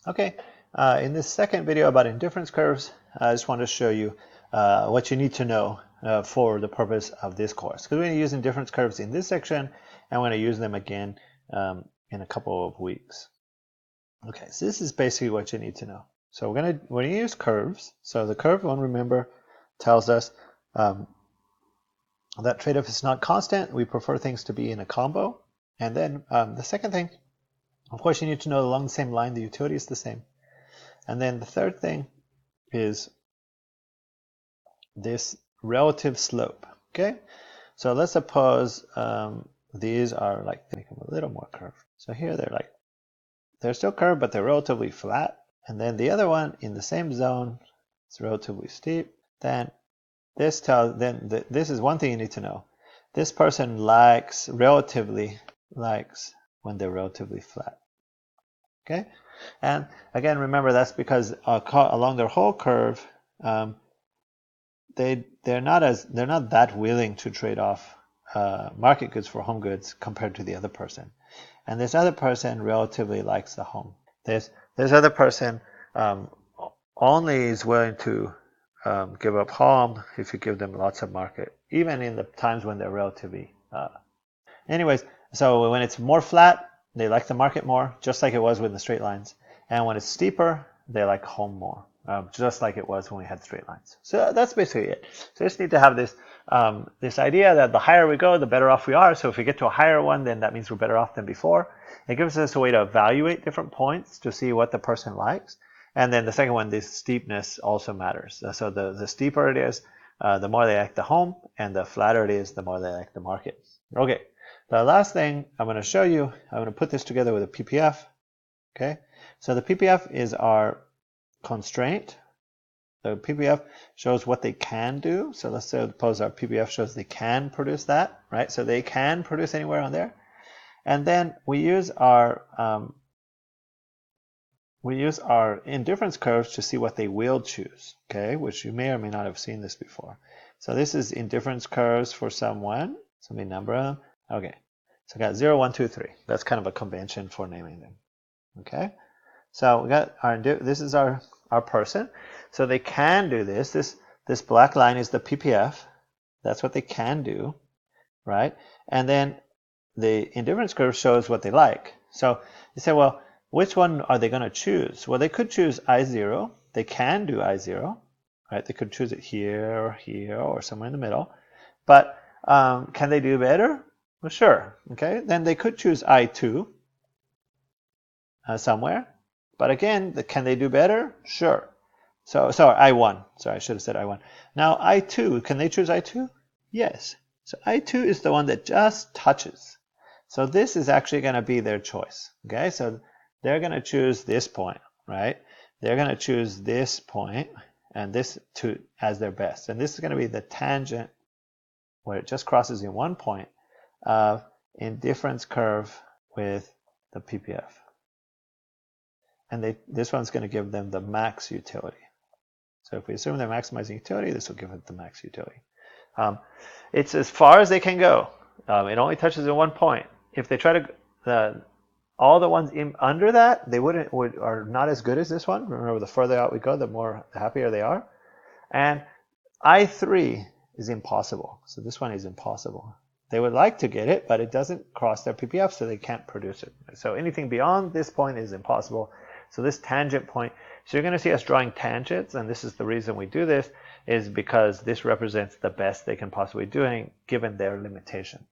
Okay, in this second video about indifference curves, I just want to show you what you need to know for the purpose of this course. Because we're going to use indifference curves in this section, and we're going to use them again in a couple of weeks. Okay, so this is basically what you need to know. So we're going to use curves. So the curve one, remember, tells us that trade-off is not constant. We prefer things to be in a combo. And then the second thing, of course, you need to know along the same line, the utility is the same. And then the third thing is this relative slope. Okay, so let's suppose these are like, make them a little more curved. So here they're still curved, but they're relatively flat. And then the other one in the same zone, it's relatively steep. Then this this is one thing you need to know. This person relatively likes when they're relatively flat. Okay, and again, remember that's because along their whole curve, they're not that willing to trade off market goods for home goods compared to the other person. And this other person relatively likes the home. This other person only is willing to give up home if you give them lots of market, even in the times when they're relatively. Anyways, so when it's more flat, they like the market more, just like it was with the straight lines. And when it's steeper, they like home more, just like it was when we had straight lines. So that's basically it. So you just need to have this this idea that the higher we go, the better off we are. So if we get to a higher one, then that means we're better off than before. It gives us a way to evaluate different points to see what the person likes. And then the second one, this steepness also matters. So the steeper it is, the more they like the home, and the flatter it is, the more they like the market. Okay, the last thing I'm going to show you, I'm going to put this together with a PPF. Okay, so the PPF is our constraint. The PPF shows what they can do. So let's suppose our PPF shows they can produce that, right? So they can produce anywhere on there. And then we use our indifference curves to see what they will choose, okay? Which you may or may not have seen this before. So this is indifference curves for someone. So let me number them. Okay, so I got 0, 1, 2, 3. That's kind of a convention for naming them. Okay, so we got this is our person. So they can do this. This black line is the PPF. That's what they can do, right? And then the indifference curve shows what they like. So you say, well, which one are they going to choose? Well, they could choose I0. They can do I0, right? They could choose it here, or somewhere in the middle. But can they do better? Well, sure. Okay, then they could choose I2 somewhere. But again, can they do better? Sure. So sorry, I1. Sorry, I should have said I1. Now I2, can they choose I2? Yes. So I2 is the one that just touches. So this is actually going to be their choice. Okay, so they're going to choose this point, right? They're going to choose this point and this as their best. And this is going to be the tangent where it just crosses in one point of indifference curve with the PPF. And this one's going to give them the max utility. So if we assume they're maximizing utility, this will give it the max utility. It's as far as they can go. It only touches in one point. If they try to, all the ones under that, they are not as good as this one. Remember, the further out we go, the happier they are. And I3 is impossible. So this one is impossible. They would like to get it, but it doesn't cross their PPF, so they can't produce it. So anything beyond this point is impossible. So this tangent point, so you're going to see us drawing tangents, and this is the reason we do this, is because this represents the best they can possibly do given their limitation.